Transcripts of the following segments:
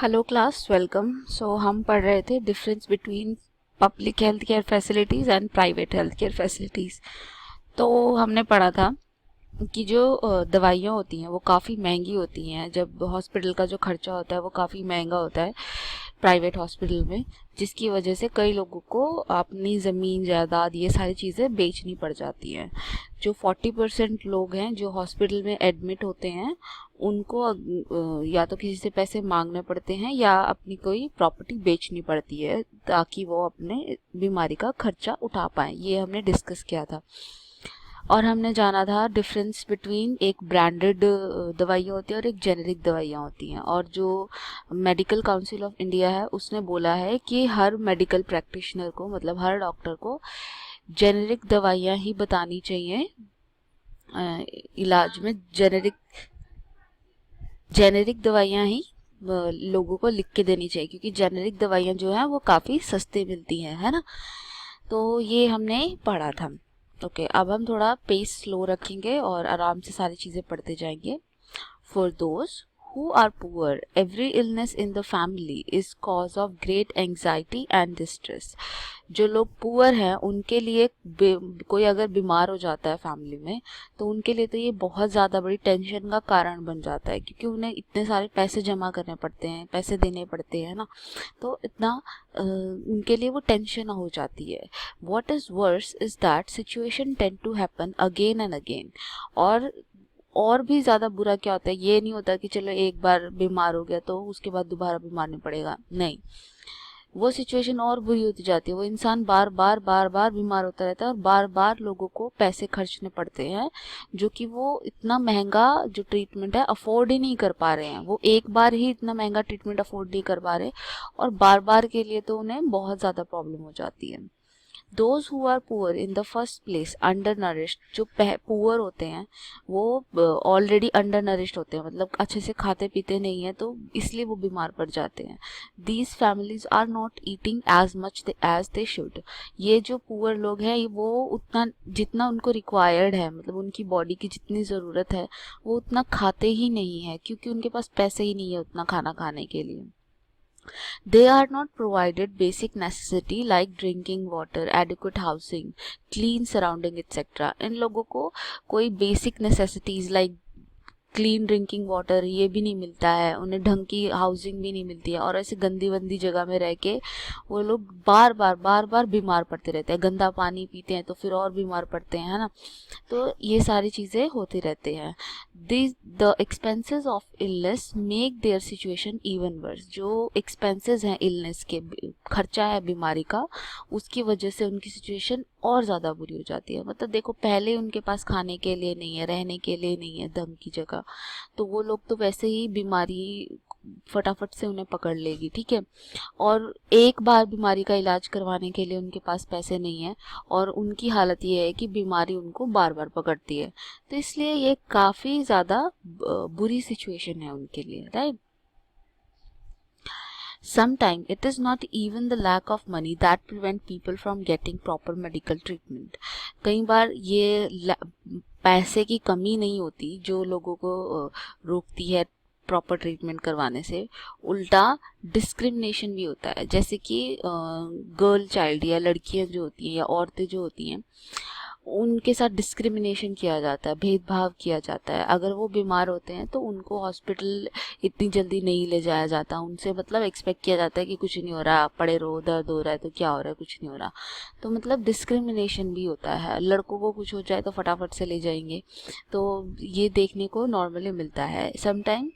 Hello class, welcome. सो हम पढ़ रहे थे difference between public health care facilities and private health care facilities. तो हमने पढ़ा था कि जो दवाइयाँ होती हैं वो काफ़ी महंगी होती हैं। जब हॉस्पिटल का जो खर्चा होता है वो काफ़ी महंगा होता है प्राइवेट हॉस्पिटल में, जिसकी वजह से कई लोगों को अपनी ज़मीन जायदाद ये सारी चीज़ें बेचनी पड़ जाती हैं। जो 40% लोग हैं जो हॉस्पिटल में एडमिट होते हैं उनको या तो किसी से पैसे मांगने पड़ते हैं या अपनी कोई प्रॉपर्टी बेचनी पड़ती है ताकि वो अपने बीमारी का खर्चा उठा पाएँ। ये हमने डिस्कस किया था। और हमने जाना था डिफरेंस बिटवीन एक ब्रांडेड दवाइयाँ होती हैं और एक जेनेरिक दवाइयाँ होती हैं। और जो मेडिकल काउंसिल ऑफ इंडिया है उसने बोला है कि हर मेडिकल प्रैक्टिशनर को, मतलब हर डॉक्टर को जेनेरिक दवाइयाँ ही बतानी चाहिए इलाज में। जेनेरिक दवाइयाँ ही लोगों को लिख के देनी चाहिए, क्योंकि जेनेरिक दवाइयाँ जो हैं वो काफ़ी सस्ते मिलती हैं, है ना। तो ये हमने पढ़ा था। ओके, अब हम थोड़ा पेस स्लो रखेंगे और आराम से सारी चीज़ें पढ़ते जाएंगे। For those who are poor, every illness in the family is cause of great anxiety and distress. जो लोग पुअर हैं उनके लिए कोई अगर बीमार हो जाता है फैमिली में तो उनके लिए तो ये बहुत ज़्यादा बड़ी टेंशन का कारण बन जाता है, क्योंकि उन्हें इतने सारे पैसे जमा करने पड़ते हैं, पैसे देने पड़ते हैं ना। तो इतना उनके लिए वो टेंशन हो जाती है। What is worse is that situation tend to happen again and again. और भी ज़्यादा बुरा क्या होता है, ये नहीं होता कि चलो एक बार बीमार हो गया तो उसके बाद दोबारा बीमार नहीं पड़ेगा, नहीं। वो सिचुएशन और बुरी होती जाती है। वो इंसान बार बार बीमार होता रहता है और बार बार लोगों को पैसे खर्चने पड़ते हैं, जो कि वो इतना महंगा जो ट्रीटमेंट है अफोर्ड ही नहीं कर पा रहे हैं। वो एक बार ही इतना महंगा ट्रीटमेंट अफोर्ड नहीं कर पा रहे और बार बार के लिए तो उन्हें बहुत ज़्यादा प्रॉब्लम हो जाती है। Those who are poor in the first place undernourished, जो पुअर होते हैं वो ऑलरेडी अंडर नरिश्ड होते हैं, मतलब अच्छे से खाते पीते नहीं है तो इसलिए वो बीमार पड़ जाते हैं। These families are not eating as much as they should. ये जो पुअर लोग हैं वो उतना जितना उनको रिक्वायर्ड है, मतलब उनकी बॉडी की जितनी ज़रूरत है वो उतना खाते ही नहीं है, क्योंकि उनके पास पैसे ही नहीं है उतना खाना खाने के लिए। They are not provided basic necessity like drinking water, adequate housing, clean surrounding etc. इन लोगों को कोई basic necessities like clean drinking water ये भी नहीं मिलता है, उन्हें ढंग की हाउसिंग भी नहीं मिलती है और ऐसे गंदी वंदी जगह में रह के वो लोग बार बार बीमार पड़ते रहते हैं। गंदा पानी पीते हैं तो फिर और बीमार पड़ते हैं, है ना। तो ये सारी चीज़ें होती रहती हैं। The expenses of illness make their situation even worse. जो एक्सपेंसेस हैं इलनेस के, खर्चा है बीमारी का, उसकी वजह से उनकी सिचुएशन और ज़्यादा बुरी हो जाती है। मतलब देखो, पहले उनके पास खाने के लिए नहीं है, रहने के लिए नहीं है ढंग की जगह, तो वो लोग तो वैसे ही बीमारी फटाफट से उन्हें पकड़ लेगी, ठीक है। और एक बार बीमारी का इलाज करवाने के लिए उनके पास पैसे नहीं है और उनकी हालत ये है कि बीमारी उनको बार बार पकड़ती है, तो इसलिए ये काफ़ी ज़्यादा बुरी सिचुएशन है उनके लिए, right. Sometimes it is not even the lack of money that prevent people from getting proper medical treatment. कई बार ये पैसे की कमी नहीं होती जो लोगों को रोकती है प्रॉपर ट्रीटमेंट करवाने से, उल्टा डिस्क्रिमिनेशन भी होता है। जैसे कि गर्ल चाइल्ड या लड़कियां जो होती हैं या औरतें जो होती हैं उनके साथ डिस्क्रिमिनेशन किया जाता है, भेदभाव किया जाता है। अगर वो बीमार होते हैं तो उनको हॉस्पिटल इतनी जल्दी नहीं ले जाया जाता, उनसे मतलब एक्सपेक्ट किया जाता है कि कुछ नहीं हो रहा, पड़े रहो, दर्द हो रहा है तो क्या हो रहा है, कुछ नहीं हो रहा। तो मतलब डिस्क्रिमिनेशन भी होता है। लड़कों को कुछ हो जाए तो फटाफट से ले जाएंगे, तो ये देखने को नॉर्मली मिलता है। समटाइम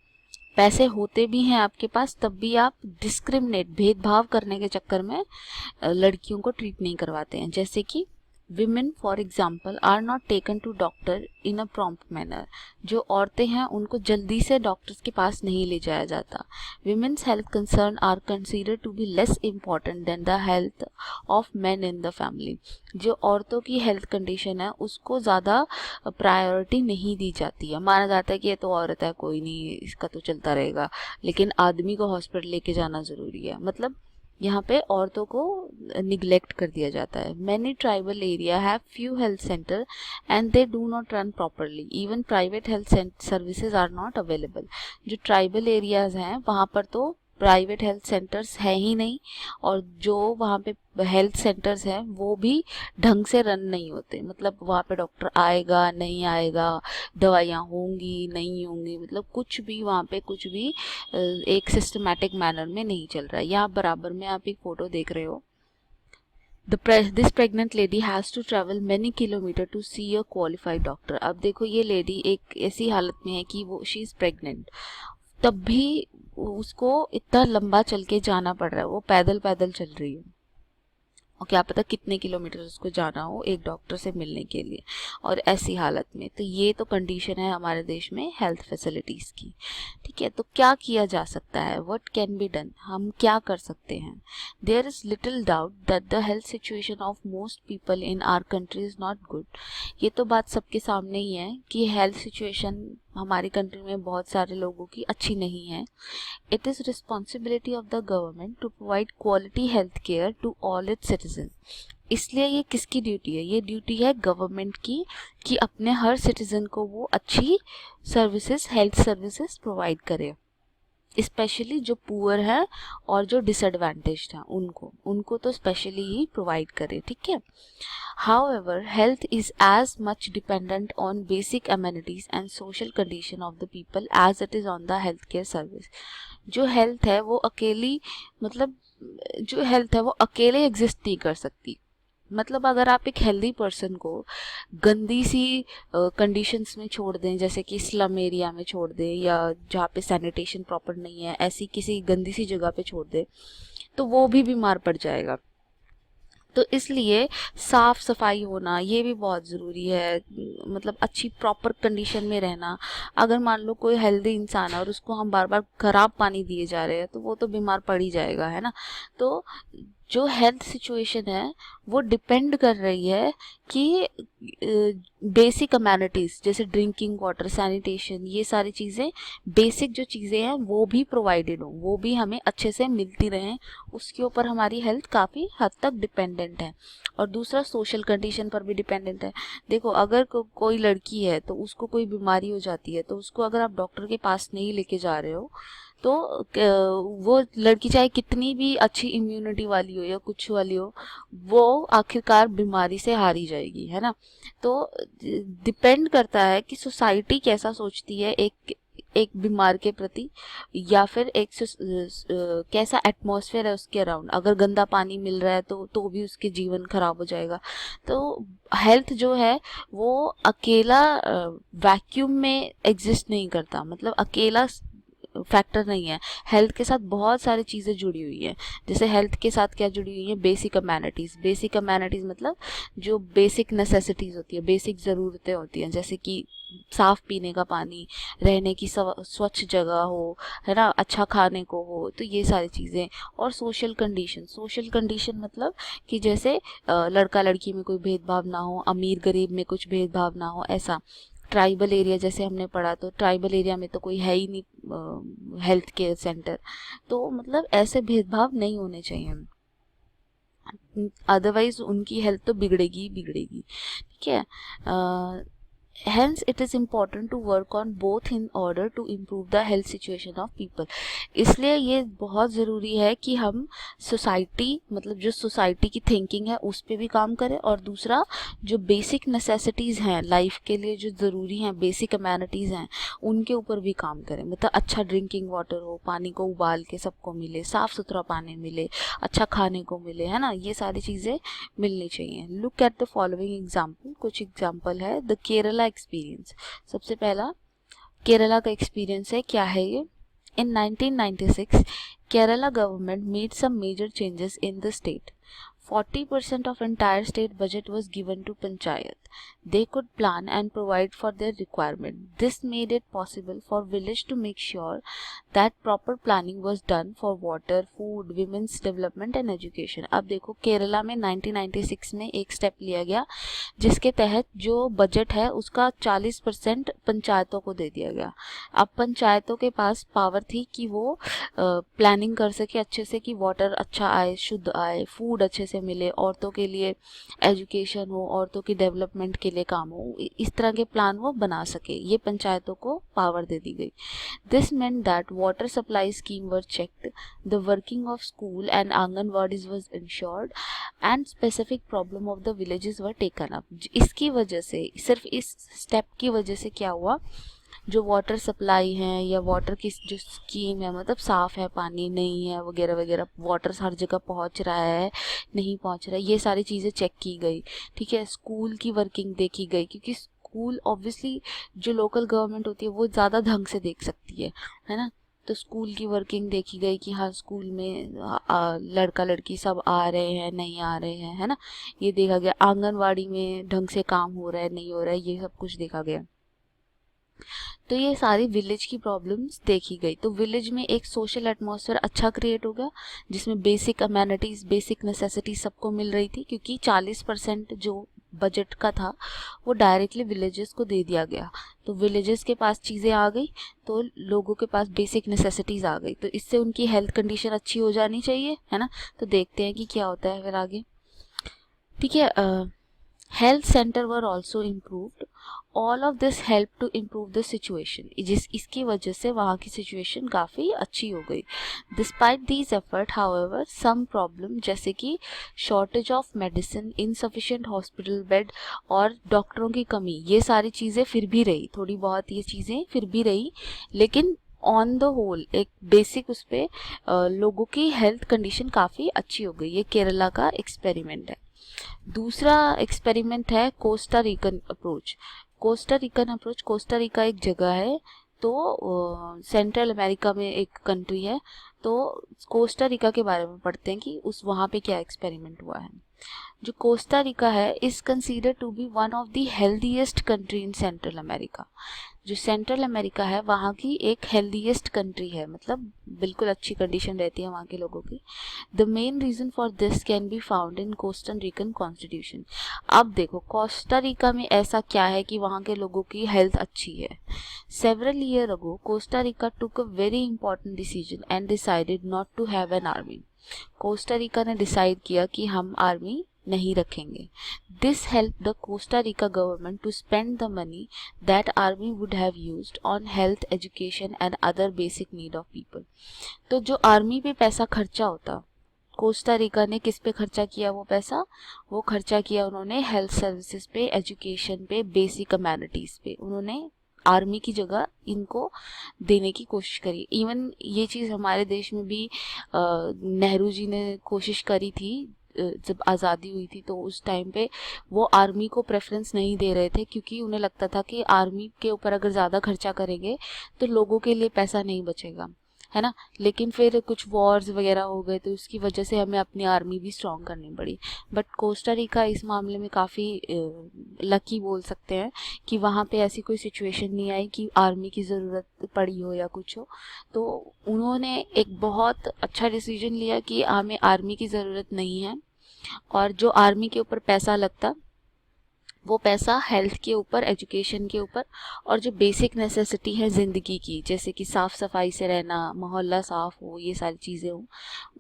पैसे होते भी हैं आपके पास तब भी आप डिस्क्रिमिनेट, भेदभाव करने के चक्कर में लड़कियों को ट्रीट नहीं करवाते हैं। जैसे कि women for example are not taken to doctor in a prompt manner. जो औरतें हैं उनको जल्दी से डॉक्टर्स के पास नहीं ले जाया जाता। Women's health concern are consider to be less important than the health of man in the family. जो औरतों की हेल्थ कंडीशन है उसको ज़्यादा प्रायोरिटी नहीं दी जाती है। माना जाता है कि ये तो औरत है, कोई नहीं, इसका तो चलता रहेगा, लेकिन आदमी को हॉस्पिटल लेके जाना ज़रूरी है। मतलब यहाँ पे औरतों को निग्लेक्ट कर दिया जाता है। Many tribal area have few health centre and they do not run properly, even private health services are not available. जो ट्राइबल एरियाज हैं वहाँ पर तो प्राइवेट हेल्थ सेंटर्स हैं ही नहीं, और जो वहाँ पे हेल्थ सेंटर्स हैं वो भी ढंग से रन नहीं होते। मतलब वहाँ पे डॉक्टर आएगा नहीं आएगा, दवाइयाँ होंगी नहीं होंगी, मतलब कुछ भी वहाँ पे कुछ भी एक सिस्टमैटिक मैनर में नहीं चल रहा है। यहाँ बराबर में आप एक फोटो देख रहे हो, this pregnant lady has to travel many kilometer to see a qualified doctor। अब देखो ये लेडी एक ऐसी हालत में है कि वो शी इज़ प्रेग्नेंट, तब भी उसको इतना लंबा चल के जाना पड़ रहा है, वो पैदल पैदल चल रही है, और क्या पता कितने किलोमीटर उसको जाना हो एक डॉक्टर से मिलने के लिए, और ऐसी हालत में। तो ये तो कंडीशन है हमारे देश में हेल्थ फैसिलिटीज़ की। ठीक है, तो क्या किया जा सकता है, व्हाट कैन बी डन, हम क्या कर सकते हैं। There is little doubt that the health situation of most people in our country is not good. ये तो बात सबके सामने ही है कि हेल्थ सिचुएशन हमारी कंट्री में बहुत सारे लोगों की अच्छी नहीं है। It is responsibility of the government to provide quality health care to all its citizens। इसलिए ये किसकी ड्यूटी है, ये ड्यूटी है गवर्नमेंट की कि अपने हर सिटीजन को वो अच्छी सर्विसेज, हेल्थ सर्विसेज प्रोवाइड करे, स्पेशली जो पुअर है और जो डिसएडवांटेज्ड हैं उनको तो स्पेशली ही प्रोवाइड करे। ठीक है, However, health is as much dependent on basic amenities and social condition of the people as it is on the healthcare service। जो हेल्थ है वो अकेली, मतलब जो हेल्थ है वो अकेले एग्जिस्ट नहीं कर सकती। मतलब अगर आप एक हेल्दी पर्सन को गंदी सी कंडीशंस में छोड़ दें, जैसे कि स्लम एरिया में छोड़ दें या जहाँ पे सैनिटेशन प्रॉपर नहीं है, ऐसी किसी गंदी सी जगह पे छोड़ दें, तो वो भी बीमार पड़ जाएगा। तो इसलिए साफ़ सफाई होना ये भी बहुत ज़रूरी है, मतलब अच्छी प्रॉपर कंडीशन में रहना। अगर मान लो कोई हेल्दी इंसान है और उसको हम बार बार ख़राब पानी दिए जा रहे हैं तो वो तो बीमार पड़ ही जाएगा, है ना। तो जो हेल्थ सिचुएशन है वो डिपेंड कर रही है कि बेसिक अमेनिटीज़ जैसे ड्रिंकिंग वाटर, सैनिटेशन, ये सारी चीज़ें, बेसिक जो चीज़ें हैं वो भी प्रोवाइडेड हो, वो भी हमें अच्छे से मिलती रहें। उसके ऊपर हमारी हेल्थ काफ़ी हद तक डिपेंडेंट है। और दूसरा सोशल कंडीशन पर भी डिपेंडेंट है। देखो अगर कोई लड़की है तो उसको कोई बीमारी हो जाती है, तो उसको अगर आप डॉक्टर के पास नहीं लेके जा रहे हो तो वो लड़की चाहे कितनी भी अच्छी इम्यूनिटी वाली हो या कुछ वाली हो, वो आखिरकार बीमारी से हारी जाएगी, है ना। तो डिपेंड करता है कि सोसाइटी कैसा सोचती है एक बीमार के प्रति, या फिर कैसा एटमॉस्फेयर है उसके अराउंड। अगर गंदा पानी मिल रहा है तो भी उसके जीवन खराब हो जाएगा। तो हेल्थ जो है वो अकेला वैक्यूम में एग्जिस्ट नहीं करता, मतलब अकेला फैक्टर नहीं है। हेल्थ के साथ बहुत सारी चीज़ें जुड़ी हुई हैं। जैसे हेल्थ के साथ क्या जुड़ी हुई है, बेसिक अमेनिटीज़। बेसिक अमेनिटीज़ मतलब जो बेसिक नेसेसिटीज़ होती है, बेसिक ज़रूरतें होती हैं, जैसे कि साफ़ पीने का पानी, रहने की स्वच्छ जगह हो, है ना, अच्छा खाने को हो, तो ये सारी चीज़ें। और सोशल कंडीशन मतलब कि जैसे लड़का लड़की में कोई भेदभाव ना हो, अमीर गरीब में कुछ भेदभाव ना हो, ऐसा। ट्राइबल एरिया जैसे हमने पढ़ा, तो ट्राइबल एरिया में तो कोई है ही नहीं हेल्थ केयर सेंटर, तो मतलब ऐसे भेदभाव नहीं होने चाहिए, अदरवाइज उनकी हेल्थ तो बिगड़ेगी बिगड़ेगी। ठीक है, Hence, it is important to work on both in order to improve the health situation of people। इसलिए ये बहुत ज़रूरी है कि हम सोसाइटी, मतलब जो सोसाइटी की थिंकिंग है उस पर भी काम करें, और दूसरा जो बेसिक नेसेसिटीज़ हैं लाइफ के लिए जो ज़रूरी हैं, बेसिक अमेनिटीज़ हैं, उनके ऊपर भी काम करें। मतलब अच्छा ड्रिंकिंग वाटर हो, पानी को उबाल के सबको मिले, साफ़ सुथरा पानी मिले, अच्छा खाने को मिले, है ना, ये सारी चीज़ें मिलनी चाहिए। Look at the following example. कुछ एग्जाम्पल है। The Kerala experience. सबसे पहला केरला का एक्सपीरियंस है, क्या है ये। In 1996, Kerala government made some major changes in the state. 40% of entire state budget was given to panchayat. They could plan and provide for their requirement. This made it possible for village to make sure that proper planning was done for water, food, women's development and education। अब देखो केरला में 1996 में एक step लिया गया जिसके तहत जो बजट है उसका 40% पंचायतों को दे दिया गया। अब पंचायतों के पास पावर थी कि वो प्लानिंग कर सके अच्छे से, कि वाटर अच्छा आए, शुद्ध आए, फूड अच्छे से से मिले, औरतों के लिए एजुकेशन हो, औरतों की डेवलपमेंट के लिए काम हो, इस तरह के प्लान वो बना सके। ये पंचायतों को पावर दे दी गई। This meant that water supply scheme were checked, the working of school and anganwadis was ensured and specific problem of the villages were taken up। इसकी वजह से, सिर्फ इस स्टेप की वजह से क्या हुआ, जो वाटर सप्लाई है या वाटर की जो स्कीम है, मतलब साफ़ है, पानी नहीं है वगैरह वगैरह, वाटर हर जगह पहुंच रहा है नहीं पहुंच रहा है, ये सारी चीज़ें चेक की गई। ठीक है, स्कूल की वर्किंग देखी गई, क्योंकि स्कूल ऑब्वियसली जो लोकल गवर्नमेंट होती है वो ज़्यादा ढंग से देख सकती है ना। तो स्कूल की वर्किंग देखी गई कि हाँ स्कूल में लड़का लड़की सब आ रहे हैं नहीं आ रहे हैं, है ना, ये देखा गया। आंगनवाड़ी में ढंग से काम हो रहा है नहीं हो रहा है, ये सब कुछ देखा गया। तो ये सारी विलेज की प्रॉब्लम्स देखी गई। तो विलेज में एक सोशल एटमॉस्फेयर अच्छा क्रिएट हो गया, जिसमें बेसिक अमेनिटीज़, बेसिक नेसेसिटीज सबको मिल रही थी, क्योंकि 40% जो बजट का था वो डायरेक्टली विलेजेस को दे दिया गया। तो विलेजेस के पास चीज़ें आ गई, तो लोगों के पास बेसिक नेसेसिटीज़ आ गई, तो इससे उनकी हेल्थ कंडीशन अच्छी हो जानी चाहिए, है ना। तो देखते हैं कि क्या होता है फिर आगे। ठीक है, health centre were also improved. All of this help to improve the situation. इसकी वजह से वहाँ की सिचुएशन काफ़ी अच्छी हो गई। Despite these effort however some problem, जैसे कि shortage of medicine, insufficient hospital bed और डॉक्टरों की कमी, ये सारी चीज़ें फिर भी रही, थोड़ी बहुत ये चीज़ें फिर भी रही, लेकिन ऑन द होल एक बेसिक उस पर लोगों की हेल्थ कंडीशन काफ़ी अच्छी हो गई। ये केरला का एक्सपेरिमेंट है। दूसरा एक्सपेरिमेंट है Costa Rican approach. Costa Rican approach, Costa Rica एक जगह है, तो सेंट्रल अमेरिका में एक कंट्री है। तो कोस्टा रिका के बारे में पढ़ते हैं कि उस वहाँ पे क्या एक्सपेरिमेंट हुआ है। जो कोस्टा रिका है is consider to be one of the healthiest country in Central America. जो सेंट्रल अमेरिका है वहाँ की एक हेल्दीएस्ट कंट्री है, मतलब बिल्कुल अच्छी कंडीशन रहती है वहाँ के लोगों की। The main reason for this can be found in Costa Rican constitution. अब देखो कोस्टा रिका में ऐसा क्या है कि वहाँ के लोगों की हेल्थ अच्छी है। Several year ago Costa Rica took a very important decision and decided not to have an army. Costa Rica ने डिसाइड किया कि हम आर्मी नहीं रखेंगे। This help the Costa Rica government to spend the money that army would have used on health, education and other basic need of people. तो जो army पे पैसा खर्चा होता, कोस्टा रिका ने किस पे खर्चा किया वो पैसा? वो खर्चा किया उन्होंने हेल्थ सर्विसेज पे, एजुकेशन पे, बेसिक अमेनिटीज़ पे। उन्होंने आर्मी की जगह इनको देने की कोशिश करी। इवन ये चीज़ हमारे देश में भी नेहरू जी ने कोशिश करी थी, जब आज़ादी हुई थी तो उस टाइम पे वो आर्मी को प्रेफरेंस नहीं दे रहे थे, क्योंकि उन्हें लगता था कि आर्मी के ऊपर अगर ज़्यादा खर्चा करेंगे तो लोगों के लिए पैसा नहीं बचेगा, है ना। लेकिन फिर कुछ वॉर्स वगैरह हो गए तो उसकी वजह से हमें अपनी आर्मी भी स्ट्रॉन्ग करनी पड़ी। बट कोस्टा रिका इस मामले में काफ़ी लकी बोल सकते हैं कि वहाँ पे ऐसी कोई सिचुएशन नहीं आई कि आर्मी की ज़रूरत पड़ी हो या कुछ हो। तो उन्होंने एक बहुत अच्छा डिसीजन लिया कि हमें आर्मी की ज़रूरत नहीं है, और जो आर्मी के ऊपर पैसा लगता वो पैसा हेल्थ के ऊपर, एजुकेशन के ऊपर, और जो बेसिक नेसेसिटी है ज़िंदगी की, जैसे कि साफ़ सफाई से रहना, मोहल्ला साफ़ हो, ये सारी चीज़ें हो,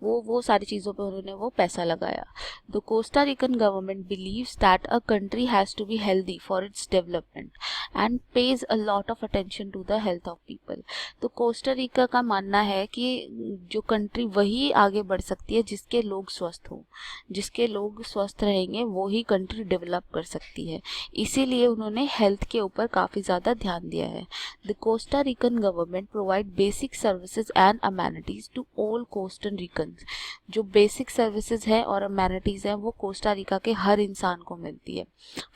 वो सारी चीज़ों पे उन्होंने वो पैसा लगाया। The Costa Rican government believes that a country has to be healthy for its development and pays a lot of attention to the health of people. तो कोस्टा रिका का मानना है कि जो कंट्री वही आगे बढ़ सकती है जिसके लोग स्वस्थ हों, जिसके लोग स्वस्थ रहेंगे वो ही कंट्री डेवलप कर सकती है। इसीलिए उन्होंने हेल्थ के ऊपर काफ़ी ज़्यादा ध्यान दिया है। The Costa Rican government provide basic services and amenities to all Costa Ricans. जो बेसिक सर्विसेज है और अमेनिटीज़ हैं वो कोस्टा रिका के हर इंसान को मिलती है।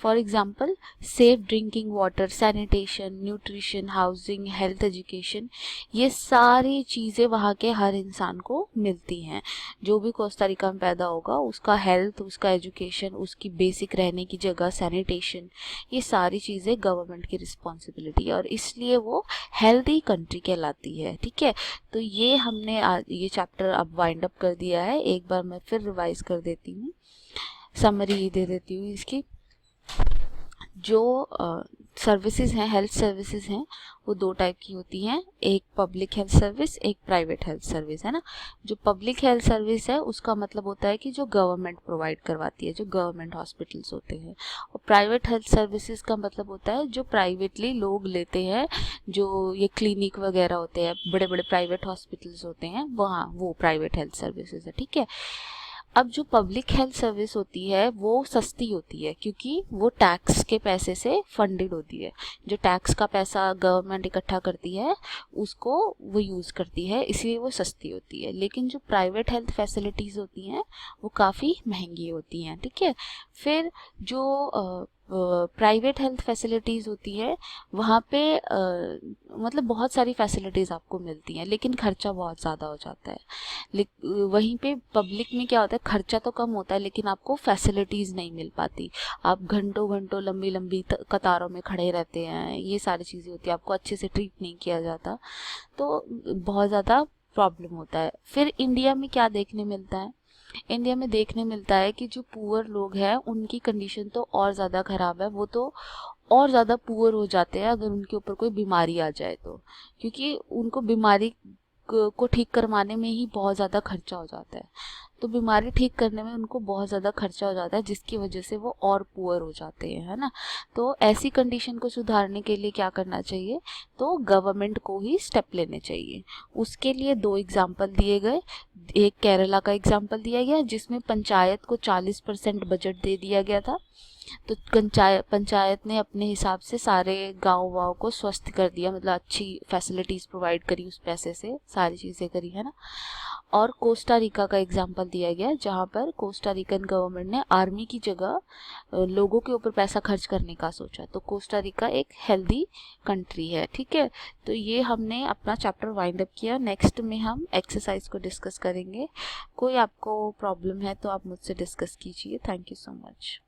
For example safe drinking water, sanitation, nutrition, housing, health, education, ये सारी चीज़ें वहाँ के हर इंसान को मिलती हैं। जो भी कोस्टा रिका में पैदा होगा उसका हेल्थ, उसका एजुकेशन, उसकी बेसिक रहने की जगह, सैनिटेशन, ये सारी चीज़ें गवर्नमेंट की रिस्पॉन्सिबिलिटी है, और इसलिए वो हेल्दी कंट्री कहलाती है। ठीक है, तो ये हमने ये चैप्टर अब वाइंड अप कर दिया है। एक बार मैं फिर रिवाइज कर देती हूँ, समरी दे देती हूँ इसकी। जो सर्विसेज हैं, हेल्थ सर्विसेज हैं, वो दो टाइप की होती हैं, एक पब्लिक हेल्थ सर्विस, एक प्राइवेट हेल्थ सर्विस, है ना। जो पब्लिक हेल्थ सर्विस है उसका मतलब होता है कि जो गवर्नमेंट प्रोवाइड करवाती है, जो गवर्नमेंट हॉस्पिटल्स होते हैं। और प्राइवेट हेल्थ सर्विसेज का मतलब होता है जो प्राइवेटली लोग लेते हैं, जो ये क्लिनिक वगैरह होते हैं, बड़े बड़े प्राइवेट हॉस्पिटल्स होते हैं, वहाँ वो प्राइवेट हेल्थ सर्विसेज है, ठीक है। अब जो पब्लिक हेल्थ सर्विस होती है वो सस्ती होती है क्योंकि वो टैक्स के पैसे से फंडेड होती है। जो टैक्स का पैसा गवर्नमेंट इकट्ठा करती है उसको वो यूज़ करती है, इसलिए वो सस्ती होती है। लेकिन जो प्राइवेट हेल्थ फैसिलिटीज़ होती हैं वो काफ़ी महंगी होती हैं, ठीक है। फिर जो प्राइवेट हेल्थ फैसिलिटीज़ होती है वहाँ पे मतलब बहुत सारी फैसिलिटीज़ आपको मिलती हैं लेकिन खर्चा बहुत ज़्यादा हो जाता है। वहीं पे पब्लिक में क्या होता है, खर्चा तो कम होता है लेकिन आपको फैसिलिटीज़ नहीं मिल पाती। आप घंटों घंटों लंबी लंबी कतारों में खड़े रहते हैं, ये सारी चीज़ें होती है, आपको अच्छे से ट्रीट नहीं किया जाता, तो बहुत ज़्यादा प्रॉब्लम होता है। फिर इंडिया में क्या देखने मिलता है, इंडिया में देखने मिलता है कि जो पुअर लोग हैं उनकी कंडीशन तो और ज़्यादा ख़राब है, वो तो और ज़्यादा पुअर हो जाते हैं अगर उनके ऊपर कोई बीमारी आ जाए तो, क्योंकि उनको बीमारी को ठीक करवाने में ही बहुत ज़्यादा खर्चा हो जाता है। तो बीमारी ठीक करने में उनको बहुत ज़्यादा खर्चा हो जाता है जिसकी वजह से वो और पुअर हो जाते हैं, है ना। तो ऐसी कंडीशन को सुधारने के लिए क्या करना चाहिए, तो गवर्नमेंट को ही स्टेप लेने चाहिए। उसके लिए दो एग्जाम्पल दिए गए, एक केरला का एग्जाम्पल दिया गया जिसमें पंचायत को 40% बजट दे दिया गया था। तो पंचायत ने अपने हिसाब से सारे गांव वाँव को स्वस्थ कर दिया, मतलब अच्छी फैसिलिटीज़ प्रोवाइड करी, उस पैसे से सारी चीज़ें करी, है ना। और कोस्टा रिका का एग्जांपल दिया गया जहां पर कोस्टा रिकन गवर्नमेंट ने आर्मी की जगह लोगों के ऊपर पैसा खर्च करने का सोचा। तो कोस्टा रिका एक हेल्दी कंट्री है, ठीक है। तो ये हमने अपना चैप्टर वाइंड अप किया। नेक्स्ट में हम एक्सरसाइज को डिस्कस करेंगे। कोई आपको प्रॉब्लम है तो आप मुझसे डिस्कस कीजिए। Thank you so much.